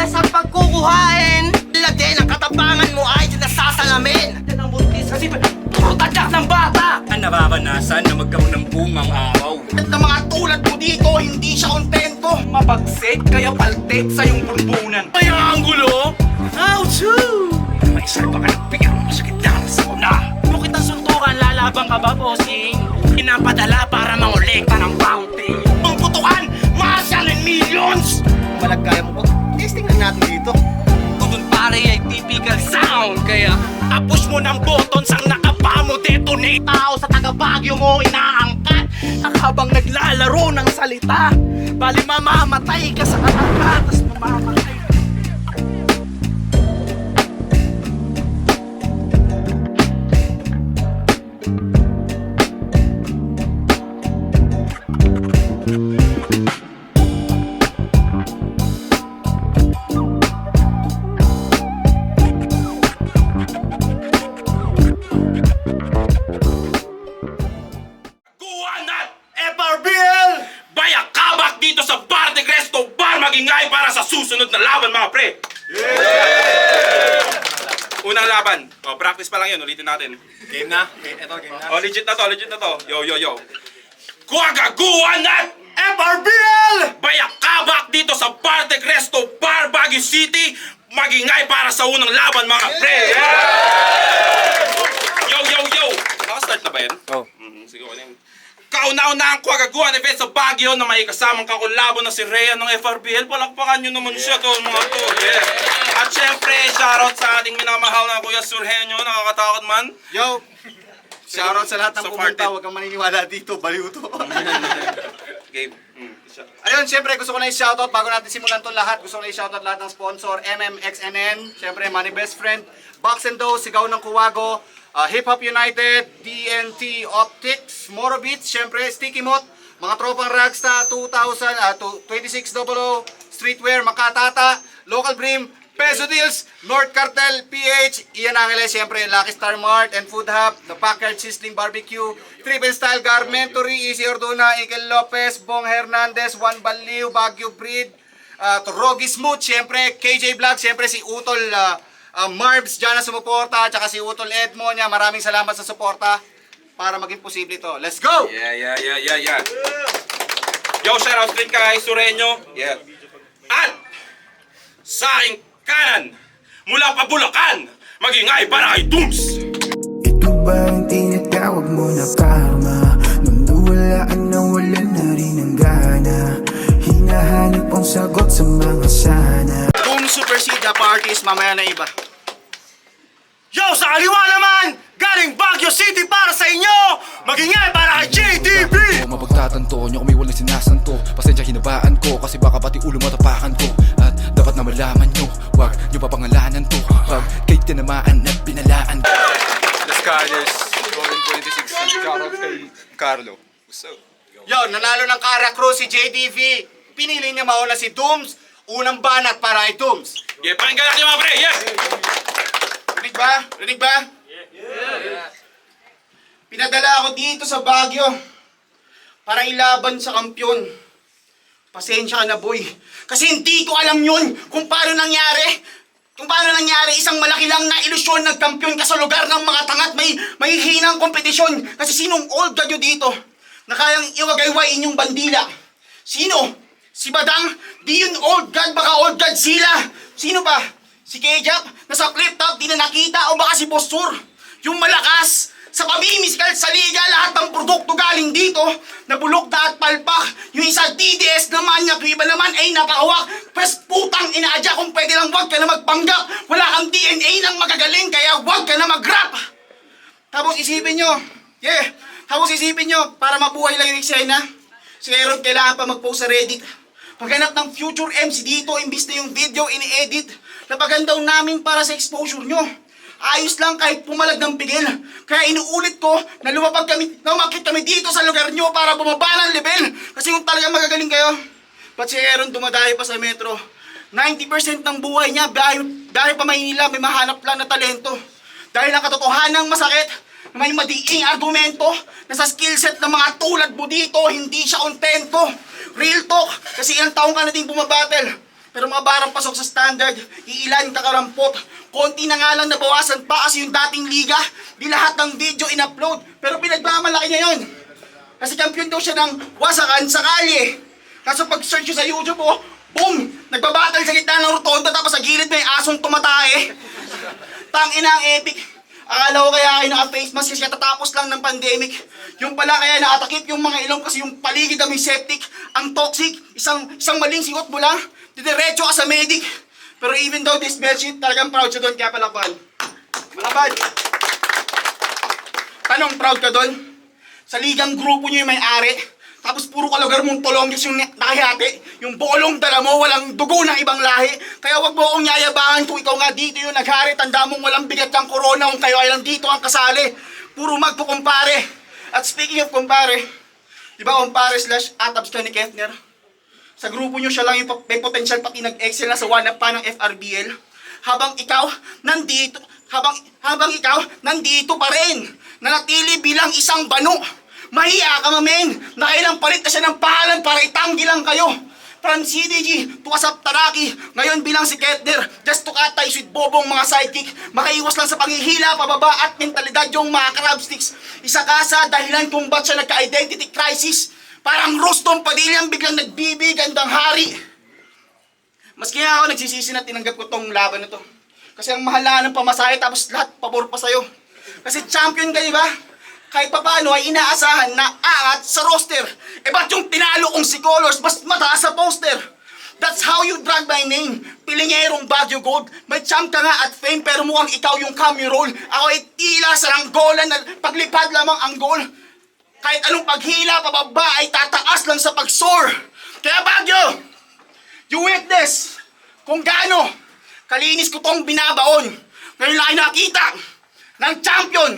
para sa pagkukuhain. Lagyan ang katapangan mo ay nasasalamin. Yan ang buntis kasi puro tadyak ng bata. Ang nararanasan na magkaroon ng bungang araw. At ng mga tulad mo dito, hindi siya kontento. Mapagsik kaya paltek sa iyong pulbunan. Kaya ang gulo. Ouchoo! May salpa ka ng bigyan mo sa gitna sa una. Kung kitang suntukan, lalabang ka ba, bossing? Pinapadala para mangolekta ng bounty. Ang putukan, masyan and millions! Malag kaya mo po. Testing lang natin dito. Kung pare ay typical sound, kaya tapos mo ng button sang nakapamo detonate. Tao sa taga-Baguio mo inaangkat ang habang naglalaro ng salita. Bali mamamatay ka sa katangka, tas mamamatay. FRBL! Bayakabak dito sa Bar de Cristo Bar magingay para sa susunod na laban mga pre! Unang laban. O, practice pa lang yun. Ulitin natin. Game na. Ito, game na. O, legit na to. Yo. Kuwagaguan at FRBL! bayakabak dito sa Bar de Cristo Bar Baguio City magingay para sa unang laban mga pre! Yo! Nakastart na ba yan? Oh. Sige, wala yun. Kauna-una ang Kuwagaguan event sa Baguio na may kasamang kakulabo na si Rhea ng FRBL. Palakpakan nyo naman siya to, mga to. Yeah. At syempre, shoutout sa ating minamahal na Kuya Surhenyo. Nakakatakot man. Yo! Shoutout sa lahat ng So pumunta. party. Huwag kang maniniwala dito. Baliw to. Game. Ayun, siyempre gusto ko na i-shoutout bago natin simulan to lahat. Gusto ko na i-shoutout lahat ng sponsor, MMXNN, siyempre Money Best Friend, Box and Dough, Sigaw ng Kuwago, Hip Hop United, DNT Optics, Moro Beats, siyempre Sticky Mot, mga tropang Ragsta 2600, Streetwear, Makatata, Local Brim, Peso Deals, North Cartel, PH, Ian Angeles, siyempre Lucky Star Mart and Food Hub, The Packard Sizzling Barbecue, Triple Style Garmentory, Easy Orduna, Ikel Lopez, Bong Hernandez, Juan Baliw, Baguio Breed, Rogi Smooth, siyempre KJ Vlog, siyempre si Utol Marbs dyan na sumuporta, at saka si Utol Edmo niya. Maraming salamat sa suporta para maging posible ito. Let's go! Yeah. Yo, shoutout din kay Sureño. Yeah. At sa aking kanan, mula pa Bulacan, magingay para kay Dooms. Ito ba ang tinatawag mo na karma? Nung nawalaan na wala na rin ang gana, hinahanap ang sagot sa mga sana. Boom Super Seed Parties, mamaya na iba. Yo, sa kaliwa naman, galing Baguio City para sa inyo, magingay para kay JDB. Mapagtatanto nyo kung may walang sinasanto. Pasensya hinabaan ko kasi baka pati ulo matapakan ko. At dapat na malaman nyo, wag nyo papangalanan to. Pag kayo tinamaan at binalaan. The Scholars, Golden 26, shoutout kay Carlo. So, Yo, nanalo ng Cara Cruz si JDV. Pinili niya mauna si Dooms. Unang banat para kay Dooms. Yeah, pakinggan natin mga pre. Yeah. Rinig ba? Yeah. Pinadala ako dito sa Baguio para ilaban sa kampyon. Pasensya ka na, boy. Kasi hindi ko alam yun kung paano nangyari. Isang malaki lang na ilusyon nagkampiyon ka sa lugar ng mga tangat. May hinang kompetisyon. Kasi sinong old god nyo dito na kayang iwagayway inyong bandila? Sino? Si Badang? Di yun old god, baka old god sila. Sino ba? Si Kejap? Nasa clip top, di na nakita? O baka si Bostur? Yung malakas? Sa pamimiskal sa liga, lahat ng produkto galing dito, nabulok na at palpak. Yung isa DDS naman niya, yung iba naman ay napakawak. Pwes putang inaadya kung pwede lang wag ka na magpanggap. Wala kang DNA ng magagaling, kaya wag ka na mag-rap. Tapos isipin nyo, para mabuhay lang yung eksena, si Aaron kailangan pa mag-post sa Reddit. Paghanap ng future MC dito, imbis na yung video ini-edit, napagandaw namin para sa exposure nyo. Ayos lang kahit pumalag ng pigil. Kaya inuulit ko na umakit kami dito sa lugar nyo para bumaba ng level. Kasi kung talagang magagaling kayo, ba't si Aaron dumadayo pa sa metro? 90% ng buhay niya dahil pa Maynila may mahanap lang na talento. Dahil ang katotohanang masakit, may madiing argumento na sa skillset ng mga tulad mo dito, hindi siya kontento. Real talk, kasi ilang taong ka na din bumabattle. Pero mga barang pasok sa standard, iilan kakarampot. Konti na nga lang nabawasan pa kasi yung dating liga, di lahat ng video in-upload. Pero pinagmamalaki niya yun. Kasi champion daw siya ng wasakan sa kalye. Kaso pag search nyo sa YouTube, oh, boom! Nagbabattle sa gitna ng rotonda tapos sa gilid may asong tumatae. Tangina ang epic. Akala ko kaya kayo naka-face mask kasi katatapos lang ng pandemic. Yung pala kaya nakatakip yung mga ilong kasi yung paligid na may septic. Ang toxic, isang maling sigot mo lang, didiretso ka sa medic. Pero even though this bedsheet, talagang proud siya doon kaya palakpan. Palakpan! Tanong, proud ka doon? Sa ligang grupo niyo yung may-ari, tapos puro kalagar mong tolongis yung nakihati, yung bolong dala mo, walang dugo ng ibang lahi. Kaya wag mo akong yayabangan kung ikaw nga dito yung naghari, tanda mong walang bigat ng corona kung kayo ay lang dito ang kasali. Puro magpukumpare. At speaking of kumpare, di ba kumpare slash atabs ka ni Kefner? Sa grupo nyo siya lang yung may potential pati nag-excel na sa one-up pa ng FRBL. Habang ikaw nandito pa rin, nanatili bilang isang bano. Mahiya ka, mamen! Nakailang palit na siya ng pahalan para itanggi lang kayo! From CDG to Asap Taraki, ngayon bilang si Ketner, just to cut ties with bobong mga sidekick, makaiwas lang sa panghihila, pababa at mentalidad yung mga crab sticks. Isa ka sa dahilan kung ba't siya nagka-identity crisis. Parang Rostom Padilla biglang nagbibigandang hari. Maski nga ako nagsisisi na tinanggap ko tong laban na to. Kasi ang mahala ng pamasahe tapos lahat pabor pa sa'yo. Kasi champion ka, di ba? Kahit papaano ay inaasahan na aangat sa roster. E ba't yung tinalo kong si Colors mas mataas sa poster? That's how you drag my name. Pilingerong Baguio Gold. May champ ka nga at fame pero mukhang ikaw yung cameo role. Ako ay tila sa ranggolan na paglipad lamang ang goal. Kahit anong paghila pababa ay tataas lang sa pag-soar. Kaya Baguio, you witness kung gaano kalinis ko tong binabaon. Ngayon lang ay nakita ng champion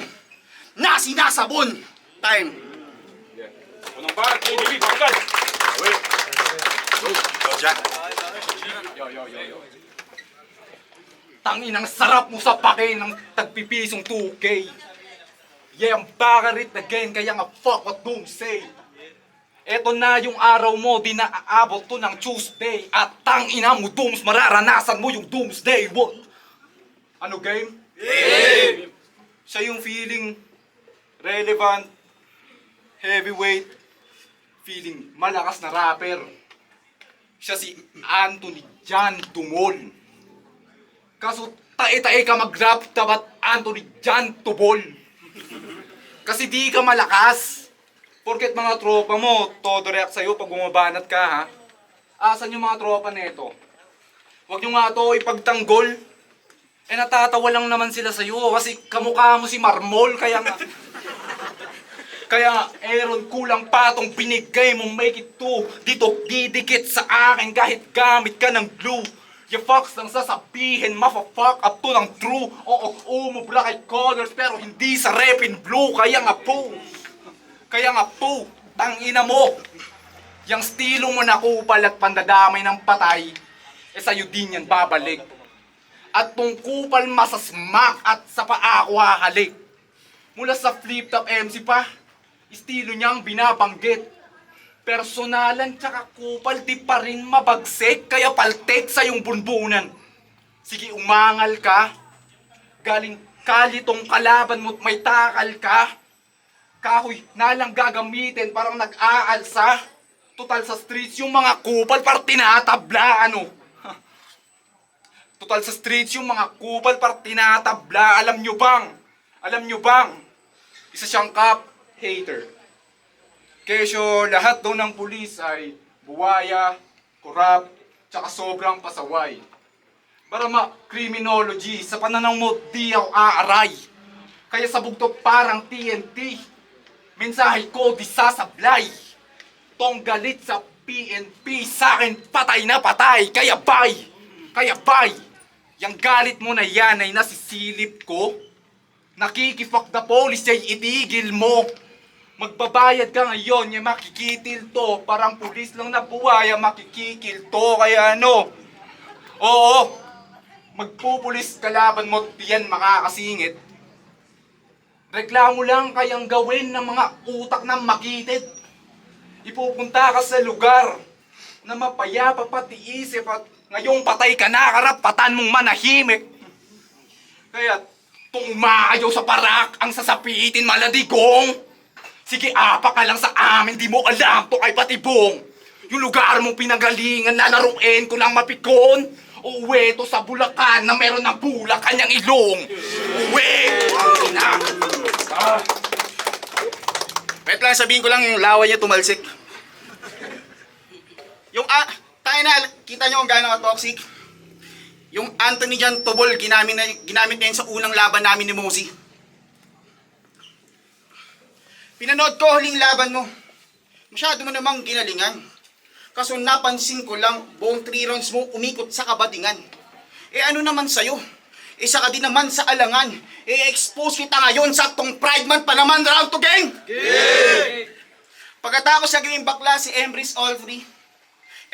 na sinasabon. Time. Unang bar, KDB, bakal! Tanginang sarap mo sa pake ng tagpipisong 2K. Yeah, I'm back at it again, kaya nga fuck what doom say. Eto na yung araw mo, di na aabot to ng Tuesday. At tangina mo, dooms, mararanasan mo yung doomsday. What? Ano game? Game! Siya yung feeling relevant, heavyweight, feeling malakas na rapper. Siya si Anthony Jan Tumol. Kaso tae-tae ka mag-rap, dapat Anthony Jan Tubol. Kasi di ka malakas. Porket mga tropa mo, todo react sa'yo pag bumabanat ka, ha? Asan yung mga tropa neto? Huwag nyo nga to ipagtanggol. Eh natatawa lang naman sila sa'yo kasi kamukha mo si Marmol, kaya nga... Kaya Aaron, kulang pa tong binigay mong make it two. Dito didikit sa akin kahit gamit ka ng glue. You fucks lang sasabihin, mafa-fuck up to ng true. Oo, umubra kay colors pero hindi sa repin blue. Kaya nga po, tangina mo. Yang stilo mo na kupal at pandadamay ng patay, eh sa'yo din yan babalik. At tong kupal masasmak at sa paa ko hahalik. Mula sa flip-top MC pa, estilo niyang binabanggit. Personalan tsaka kupal di pa rin mabagsik, kaya paltek sa yung bunbunan. Sige, umangal ka. Galing kalitong kalaban mo't may takal ka. Kahoy na lang gagamitin parang nag-aalsa. Total sa streets yung mga kupal par tinatabla, ano? Total sa streets yung mga kupal par tinatabla. Alam nyo bang? Isa siyang cop hater. Kesyo lahat daw ng pulis ay buwaya, korap, tsaka sobrang pasaway. Para ma-criminology, sa pananaw mo di ako aaray. Kaya sa bugto parang TNT, mensahe ko di sasablay. Tong galit sa PNP, sa'kin patay na patay. Kaya bye, yang galit mo na yan ay nasisilip ko. Nakikifuck the police ay itigil mo. Magbabayad ka ngayon, yung makikitil to. Parang pulis lang na buwaya, makikikil to. Kaya ano? Oo, magpupulis kalaban mo, diyan makakasingit. Reklamo lang kayang gawin ng mga utak na makitid. Ipupunta ka sa lugar na mapayapa pati isip at Ngayong patay ka na, karapatan mong manahimik. Kaya tumayo sa parak ang sasapitin maladigong. Sige, apa ka lang sa amin, di mo alam to kay patibong. Yung lugar mong pinagalingan, lalaruin ko ng mapikon. Uwi to sa Bulacan na meron ng bulak kanyang ilong. Uwi! Na. Wait lang, sabihin ko lang yung lawa niya tumalsik. Yung, tayo na, kita nyo kung gaano ka-toxic. Yung Anthony Jan Tobol, ginamit na yun sa unang laban namin ni Mosi. Pinanood ko huling laban mo. Masyado mo namang ginalingan. Kaso napansin ko lang, buong 3 rounds mo umikot sa kabadingan. Eh ano naman sa'yo? Isa ka din naman sa alangan. I-expose kita ngayon sa tong Pride Month pa naman, round to gang! Pagkatapos sa gawing bakla si Embris Olfrey,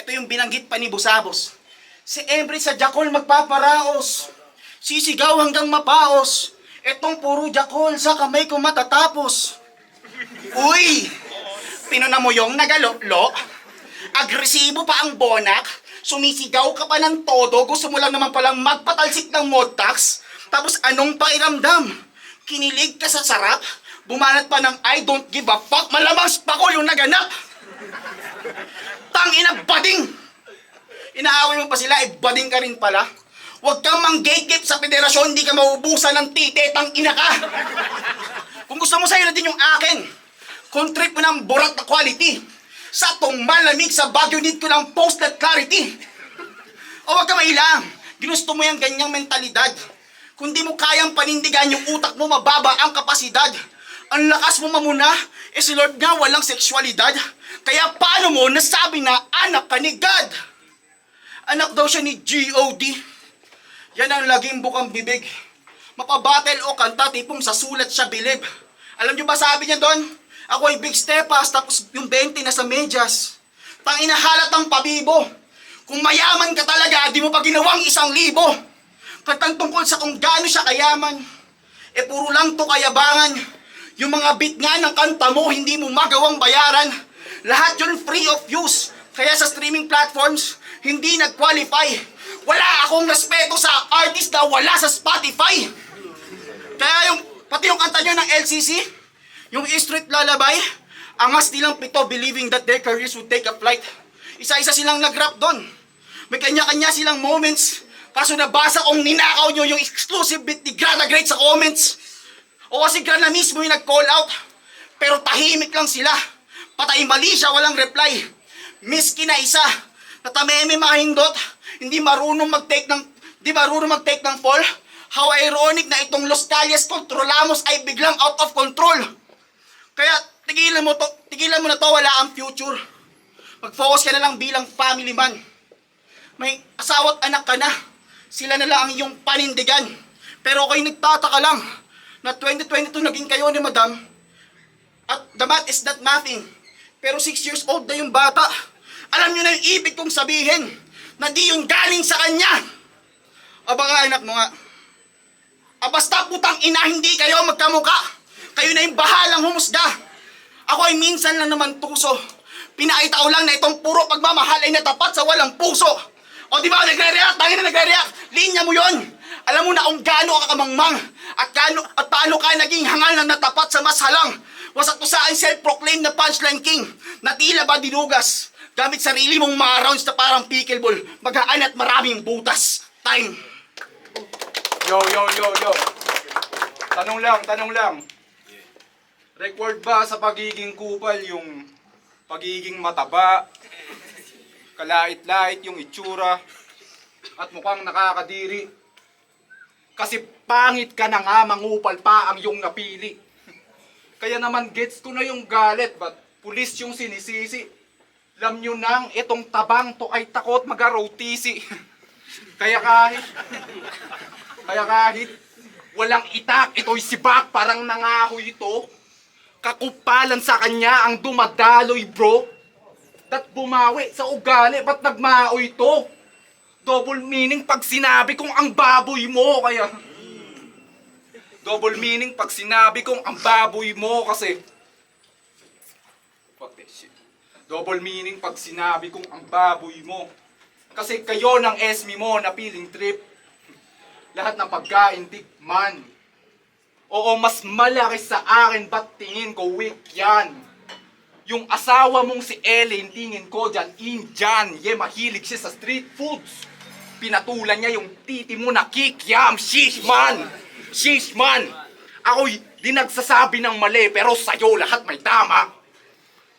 ito yung binanggit pa ni Busabos. Si Embris sa Jakol magpaparaos. Sisigaw hanggang mapaos. Etong puro Jakol sa kamay ko matatapos. Uy! Pinuna mo yung nagalolo? Agresibo pa ang bonak? Sumisigaw ka pa ng todo? Gusto mo lang naman palang magpatalsik ng modtax? Tapos anong pairamdam? Kinilig ka sa sarap? Bumanat pa ng I don't give a fuck? Malamang spakol yung naganap! Tangina bading! Inaaway mo pa sila, bading ka rin pala. Huwag kang mang-gatekeep sa federasyon, hindi ka mauubusan ng titetang ina ka. Kung gusto mo sa'yo na din yung akin, kung trip mo ng borat na quality, sa tong malamig sa Baguio need ko ng post-net clarity. O huwag ka mailang, ginusto mo yung ganyang mentalidad. Kung di mo kayang panindigan yung utak mo, mababa ang kapasidad. Ang lakas mo mamuna, si Lord nga walang sexualidad. Kaya paano mo nasabi na anak ka ni God? Anak daw siya ni G.O.D. Yan ang laging bukang bibig. Mapabattle o kanta, tipong sa sulat siya bilib. Alam niyo ba sabi niya doon? Ako ay big stepas, tapos yung 20 na sa medyas. Tanginahalat ang pabibo. Kung mayaman ka talaga, di mo pa ginawang 1,000. Kantang tungkol sa kung gaano siya kayaman. E puro lang to kayabangan. Yung mga beat nga ng kanta mo, hindi mo magawang bayaran. Lahat yun free of use. Kaya sa streaming platforms, hindi nag-qualify. Wala akong respeto sa artist na wala sa Spotify. Kaya pati yung kanta nyo ng LCC, yung street lullaby, angas nilang 7 believing that their careers would take a flight. Isa-isa silang nag-rap doon. May kanya-kanya silang moments. Kaso nabasa kong ninakaw nyo yung exclusive beat ni Grana Great sa comments. O kasi Grana mismo yung nag-call out. Pero tahimik lang sila. Patay mali siya, walang reply. Miski na isa, natameme mahindot, hindi marunong mag-take ng fall. How ironic na itong Los Calles Controlamos ay biglang out of control. Kaya tigilan mo na to, wala ang future. Mag-focus ka na lang bilang family man. May asawa't anak ka na, sila na lang ang iyong panindigan. Pero ako'y nagtataka lang na 2022 naging kayo ni Madam at the math is not mathing. Pero 6 years old na yung bata. Alam nyo na yung ibig kong sabihin na di yun galing sa kanya. O baka anak mo nga. Basta putang ina, hindi kayo magkamuka. Kayo na yung bahalang humusga. Ako ay minsan lang naman tuso. Pinakita ko lang na itong puro pagmamahal ay natapat sa walang puso. O di ba nagre-react? Tangin na nagre-react. Linya mo yon. Alam mo na kung gaano ka kamangmang at paano ka naging hangal na natapat sa mashalang. Wasak to sa akin self-proclaimed na punchline king na tila ba dinugas gamit sarili mong mga rounds na parang pickleball. Magaan at maraming butas. Time. Yo. Tanong lang. Record ba sa pagiging kupal yung pagiging mataba, kalait-lait yung itsura, at mukhang nakakadiri? Kasi pangit ka na nga, mangupal pa ang iyong napili. Kaya naman gets ko na yung galit, but pulis yung sinisisi. Alam nyo nang itong tabang to ay takot mag-ROTC. Kaya kahit walang itak, ito'y sibak, parang nangahoy ito. Kakupalan sa kanya ang dumadaloy, bro. Dat bumawi sa ugali, ba't nagmaoy to? Double meaning pag sinabi kong ang baboy mo, kaya... Double meaning pag sinabi kong ang baboy mo kasi... Fuck that shit. Double meaning pag sinabi kong ang baboy mo. Kasi kayo ng SME mo na feeling trip. Lahat ng pagkain tikman. Oo, mas malaki sa akin, ba't tingin ko weak yan? Yung asawa mong si Ellen, tingin ko dyan, Indian. Mahilig siya sa street foods. Pinatulan niya yung titi mo na kikiam. Sheesh man! Sheesh man! Ako'y di nagsasabi ng mali, pero sa'yo lahat may tama.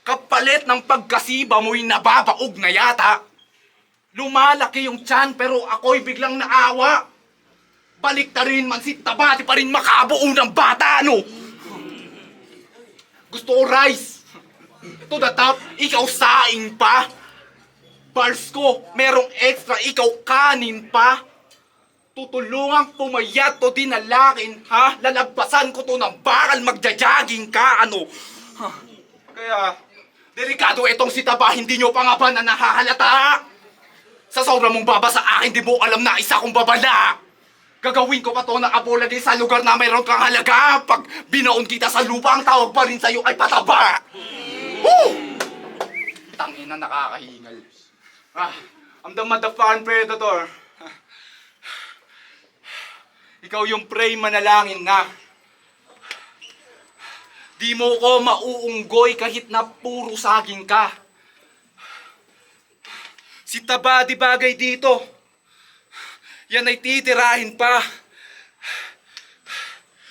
Kapalit ng pagkasiba mo'y nababaog na yata. Lumalaki yung tiyan, pero ako'y biglang naawa. Balik ta rin man si Tabati pa rin makabuo ng bata, ano? Gusto ko rice. To the top, ikaw saing pa. Bars ko, merong extra, ikaw kanin pa. Tutulungang pumayat to dinalakin, ha? Lalagpasan ko to ng bakal, magja-jogging ka, ano? Kaya, delikado itong si Taba, hindi nyo pa nga ba na nahahalata? Sa sobra mong baba sa akin, di mo alam na isa kong babala. Gagawin ko pa to ng apology sa lugar na mayroon kang halaga. Pag binaon kita sa lupa, ang tawag pa rin sa'yo ay pataba. Woo! Tangina, nakakahingal. I'm the motherfucking predator. Ikaw yung prey, manalangin na. Di mo ko mauunggoy kahit na puro saging ka. Si Taba di bagay dito. Yan ay titirahin pa.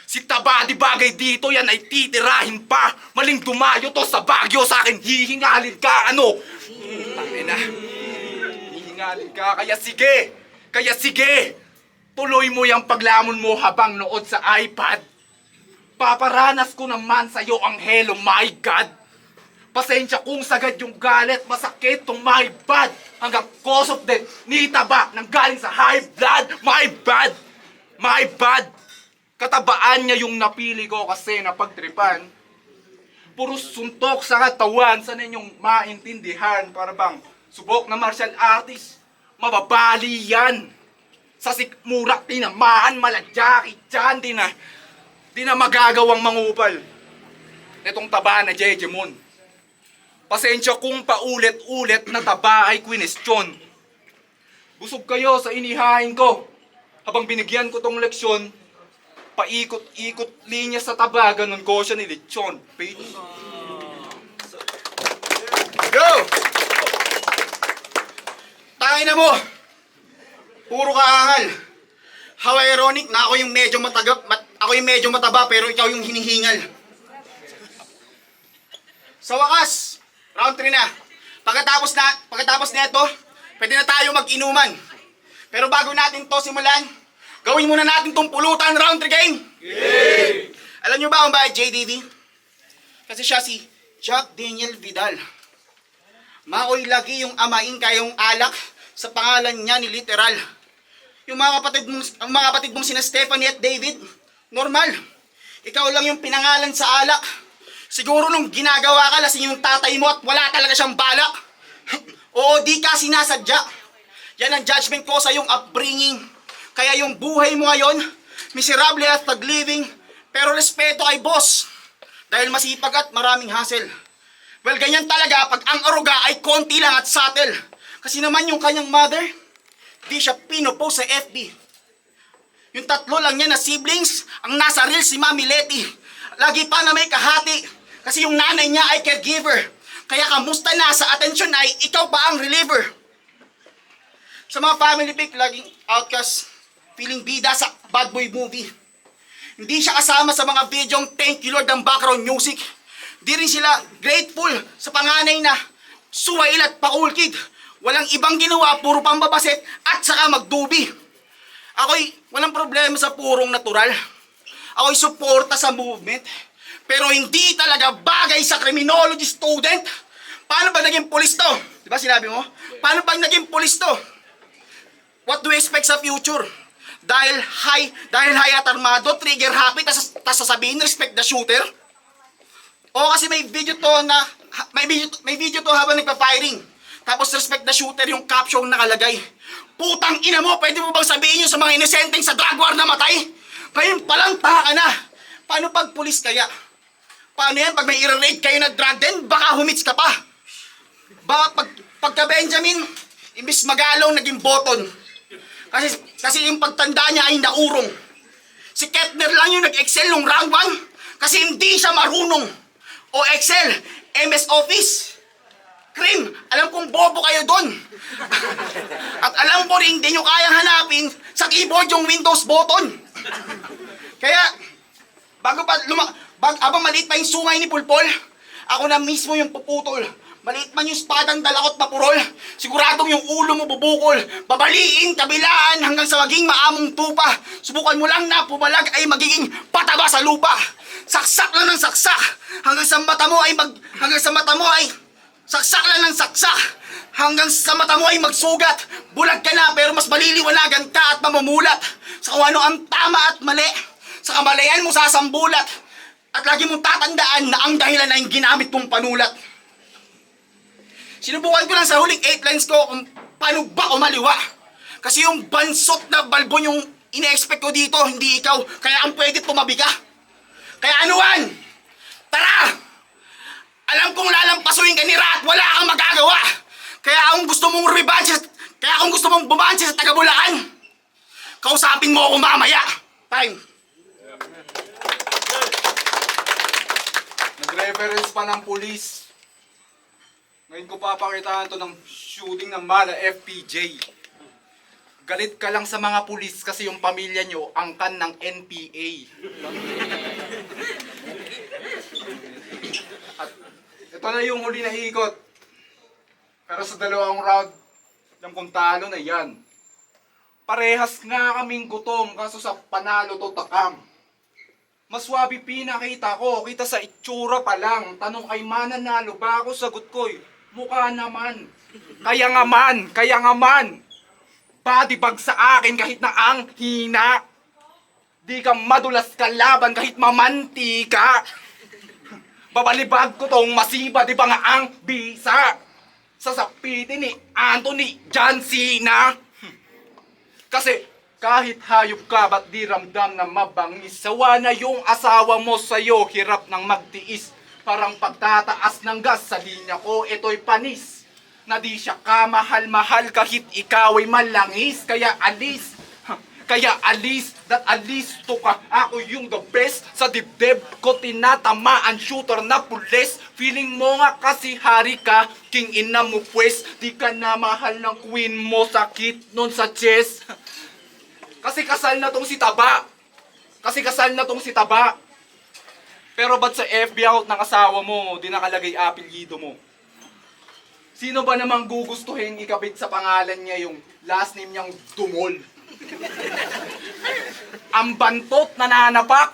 Si Taba di bagay dito, yan ay titirahin pa. Maling dumayo to sa Baguio, sa akin hihingalin ka, ano? Tangina. Hihingalin ka, kaya sige. Tuloy mo yung paglamon mo habang nood sa iPad. Paparanas ko naman sa'yo ang hello, my God. Pasensya kung sagad yung galit, masakit tong my bad. Hanggang cause of death, ni Taba, nang galing sa high blood, my bad. Katabaan niya yung napili ko kasi napagtripan. Puro suntok sa katawan, sana ninyong maintindihan. Para bang subok na martial artist, mababali yan. Sa sikmurak, tinamaan, maladyaki dyan, di na magagawang mangupal. Itong Taba na Jejemon. Pasensya kung paulit-ulit na Taba ay kwinestyon. Busog kayo sa inihain ko. Habang binigyan ko tong leksyon, paikot-ikot linya sa Taba, ganun ko siya nilitsyon. Go! Tangin na mo! Puro kaangal. How ironic na ako yung medyo mataba pero ikaw yung hinihingal. Sa wakas, round 3 na. Pagkatapos na ito, pwede na tayo mag-inuman. Pero bago natin to simulan, gawin muna natin tong pulutan round 3 game. Yay! Alam nyo ba kung bakit JDV? Kasi siya si Jack Daniel Vidal. Maoy lagi yung amain kayong alak sa pangalan niya ni literal. Yung mga kapatid mong sina Stephanie at David, normal. Ikaw lang yung pinangalan sa alak. Siguro nung ginagawa ka, lasing yung tatay mo at wala talaga siyang balak. Oo, di ka sinasadya. Yan ang judgment ko sa iyong upbringing. Kaya yung buhay mo ngayon, miserable at tag-living, pero respeto kay boss. Dahil masipag at maraming hassle. Well, ganyan talaga pag ang aruga ay konti lang at subtle. Kasi naman yung kanyang mother, di siya pinopost sa FB. Yung 3 lang niya na siblings, ang nasa reel si Mami Letty. Lagi pa na may kahati, kasi yung nanay niya ay caregiver. Kaya kamusta na sa atensyon ay ikaw pa ang reliever. Sa mga family pic, laging outcast, feeling bida sa bad boy movie. Hindi siya kasama sa mga videong thank you Lord ng background music. Di rin sila grateful sa panganay na suwail at pa-cool kid. Walang ibang ginawa, puro pambabaset at saka magdubi. Ako'y walang problema sa purong natural. Ako'y suporta sa movement. Pero hindi talaga bagay sa criminology student. Paano ba naging pulis to? Diba sinabi mo? Paano ba naging pulis to? What do you expect sa future? Dahil high at armado, trigger happy, tas sasabihin, respect the shooter? O kasi may video to habang nagpa-firing. Tapos respect the shooter yung caption nakalagay. Putang ina mo, pwede mo bang sabihin yun sa mga inosenteng sa drug war na matay? Ngayon palang taka na. Paano pag pulis kaya? Paano yan pag may i-raid kayo na drug den, baka humits ka pa? Pagka Benjamin, Imbis magalong, naging boton. Kasi yung pagtanda niya ay naurong. Si Ketner lang yung nag-excel nung round 1 kasi hindi siya marunong. O Excel, MS Office. Cream, alam kong bobo kayo doon. At alam ko rin, hindi nyo kayang hanapin sa keyboard yung Windows button. Kaya, habang maliit pa yung sungay ni Pulpol, ako na mismo yung puputol. Maliit man yung espadang dalakot na purol, siguradong yung ulo mo bubukol. Babaliin, kabilaan, hanggang sa maging maamong tupa. Subukan mo lang na pumalag ay magiging pataba sa lupa. Saksak lang ng saksak, hanggang sa mata mo ay saksak lang ng saksak, hanggang sa mata mo ay magsugat. Bulag ka na pero mas maliliwanagan ka at mamumulat sa kung ano ang tama at mali. Sa kamalayan mo sasambulat. At lagi mong tatandaan na ang dahilan ay ginamit mong panulat. Sinubukan ko lang sa huling 8 lines ko kung paano ba umaliwa. Kasi yung bansot na balbon yung ine-expect ko dito, hindi ikaw. Kaya ang pwede tumabi ka. Kaya anuan, tara! Alam kong lalampasuin ka ni Rat, wala kang magagawa. Kaya kung gusto mong bumansya sa taga-Bulacan, kausapin mo ako mamaya. Time. Nag-reference pa ng pulis. Ngayon ko papakitaan to ng shooting ng Mala FPJ. Galit ka lang sa mga pulis kasi yung pamilya nyo angkan ng NPA. At ito na yung huli na ikot. Pero sa dalawang round, alam kong talo na yan. Parehas nga kaming gutom kaso sa panalo to takam. Mas wabi pinakita ko, kita sa itsura pa lang. Tanong ay mananalo ba ako? Sagot ko'y, mukha naman. Kaya nga man. Body bag sa akin kahit na ang hina. Di ka madulas kalaban kahit mamanti ka. Babalibag ko tong masiba, di ba nga ang bisa? Sasapitin ni Anthony John Cena. Kasi kahit hayop ka, ba't di ramdam na mabangis? Sawa na yung asawa mo sa'yo, hirap ng magtiis. Parang pagtataas ng gas sa linya ko, ito'y panis. Na di siya kamahal-mahal kahit ikaw ay malangis. Kaya alis, that alisto ka. Ako yung the best sa dibdib ko tinatamaan shooter na pulis. Feeling mo nga kasi hari ka, king ina mo pues. Di ka na mahal ng queen mo, sakit nun sa chest. Kasi kasal na tong si Taba. Pero ba't sa FB account ng asawa mo, di nakalagay apelyido mo? Sino ba namang gugustuhin ikabit sa pangalan niya yung last name niyang Dumol? Ang bantot nananapak.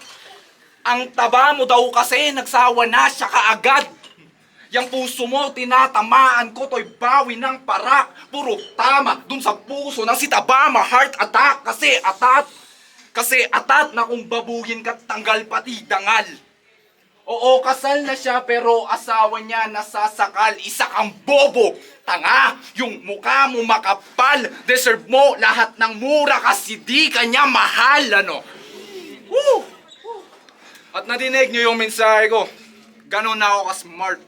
Ang taba mo daw kasi nagsawa na siya kaagad. Yang puso mo tinatamaan ko to'y bawi ng parak. Puro tama dun sa puso ng si Tabama heart attack. Kasi atat na kung babugin ka tanggal pati dangal. Oo, kasal na siya pero asawa niya nasasakal. Isa kang bobo, tanga, yung mukha mo makapal. Deserve mo lahat ng mura kasi di ka niya mahal, ano? Woo! At nadinig niyo yung mensahe ko. Ganon na ako ka-smart.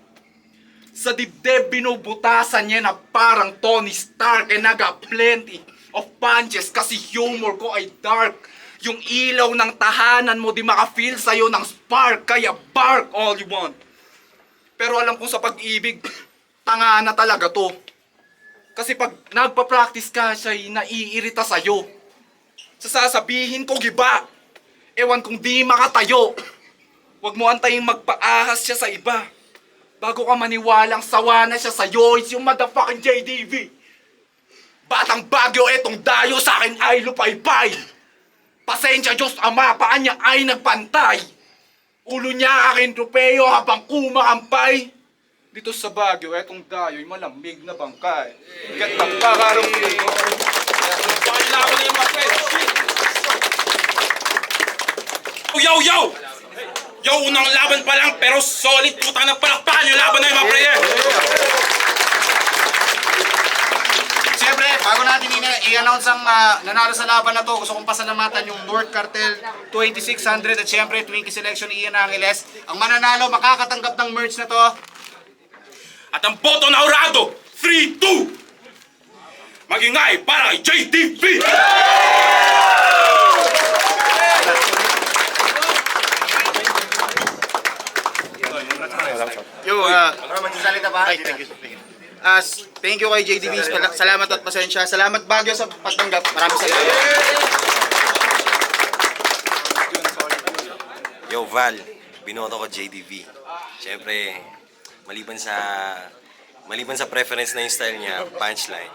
Sa dibdib binubutasan niya na parang Tony Stark and naga plenty of punches kasi humor ko ay dark. Yung ilaw ng tahanan mo di maka-feel sa'yo ng spark kaya bark all you want. Pero alam kong sa pag-ibig, tanga na talaga to. Kasi pag nagpa-practice ka siya'y naiirita sa'yo. Sasabihin ko giba, ewan kung di makatayo. Huwag mo antayin magpaahas siya sa iba. Bago ka maniwalang sawa na siya sa'yo, it's yung motherfucking JDV. Batang Bagyo, etong dayo sa akin ay lupay-pay. Pasensya Diyos Ama, paan niya ay nagpantay. Ulo niya akin tropeyo habang kumakampay. Dito sa Bagyo, etong dayo'y malamig na bangkay. Gat magpakarong Pakilako na yung mga friends. Yo! Yo, unang laban pa lang pero solid putang na palakpakan yung laban na yung mga prayer. Siyempre, bago natin i-announce ang nanalo sa laban na to, gusto kong pasalamatan yung North Cartel 2600 at siyempre Twinkie Selection Ian Angeles. Ang mananalo, makakatanggap ng merch na to. At ang boto na Orado, 3-2. magingay para kay JDB! Yo, thank you kay JDB. Salamat at pasensya. Salamat Baguio sa pagtanggap. Maraming salamat. Yo, Val, binoto ko JDB. Siyempre, maliban sa preference na yung style niya, punchline.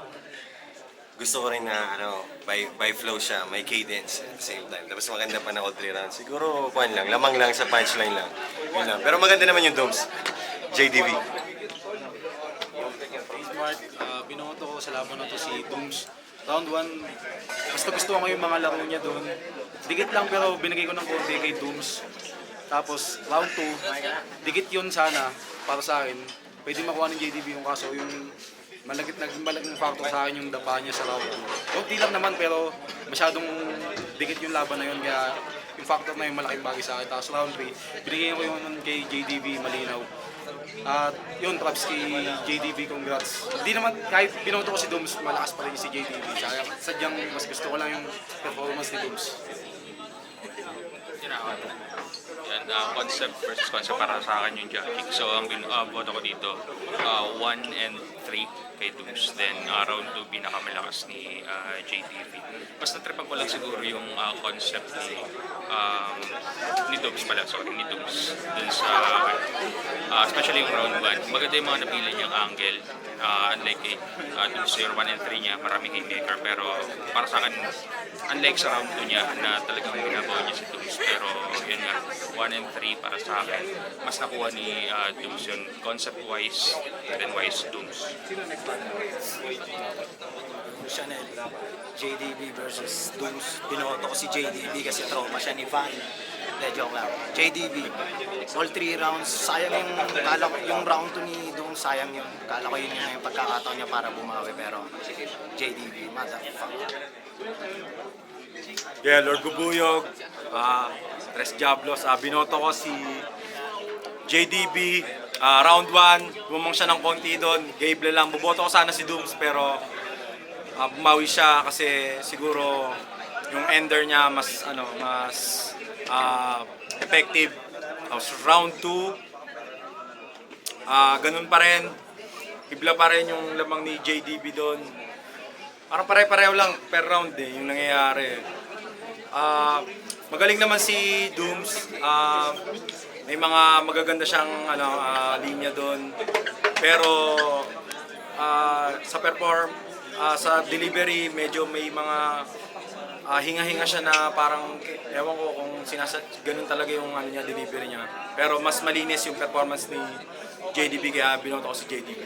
Gusto ko rin na, by flow siya, may cadence at the same time. Tapos maganda pa na all 3 rounds. Siguro, lamang lang sa punchline lang. Yun lang. Pero maganda naman yung domes. JDB. Smart, binoto ko sa laban na to si Dooms. Round 1, basta gusto ko yung mga laro niya doon. Dikit lang pero binigay ko ng konti kay Dooms. Tapos round 2, dikit yun sana para sa akin. Pwede makuha ng JDB yung kaso yung malaking factor sa akin yung dapa niya sa round 2. Konti lang naman pero masyadong dikit yung laban na yun kaya yung factor na yung malaking bagay sa akin. Tapos round 3, binigay ko yun kay JDB malinaw. At yun, props kay JDB, congrats. Hindi naman, kahit binoto ko si Dooms, malakas pa rin si JDB. Kaya sadyang mas gusto ko lang yung performance ni Dooms. Yan, concept versus concept para sa akin yung judging. So, ang boto ko dito, 1 and 3 kay Dooms. Then, round 2, pinakamalakas ni JDB. Mas natripan ko lang siguro yung concept ni Dooms pala, ni Dooms. Dun sa, especially yung round 1. Maganda yung mga napili niyang angle. Unlike Dooms, yung 1 and 3 niya, maraming haymaker. Pero para sa akin, unlike sa round 2 niya, na talagang binabaw niya si Dooms. Pero yun nga, 1 and 3 para sa akin. Mas nakuha ni Dooms yun, concept-wise, then wise Dooms. Chanel, JDB versus Dooms. Binoto ko si JDB kasi tropa siya ni Van. De, joke lang. JDB, all 3 rounds, sayang yung round 2 ni Dooms, sayang yun. Kala ko yun yung pagkakataon niya para bumawi, pero JDB, motherfucker. Yeah, Lord Bubuyog, Tres Diablos, binoto ko si JDB, round 1, bumang siya ng konti doon, Gable lang, buboto ko sana si Dooms pero bumawi siya kasi siguro yung ender niya mas effective. Round 2, ganun pa rin, ibla pa rin yung lamang ni JDB doon. Parang pare-pareho lang per round yung nangyayari. Magaling naman si Dooms. May mga magaganda siyang linya doon. Pero sa delivery medyo may mga hinga-hinga siya na parang ewan ko kung ganun talaga yung delivery niya. Pero mas malinis yung performance ni JDB kaya binoto ko si JDB.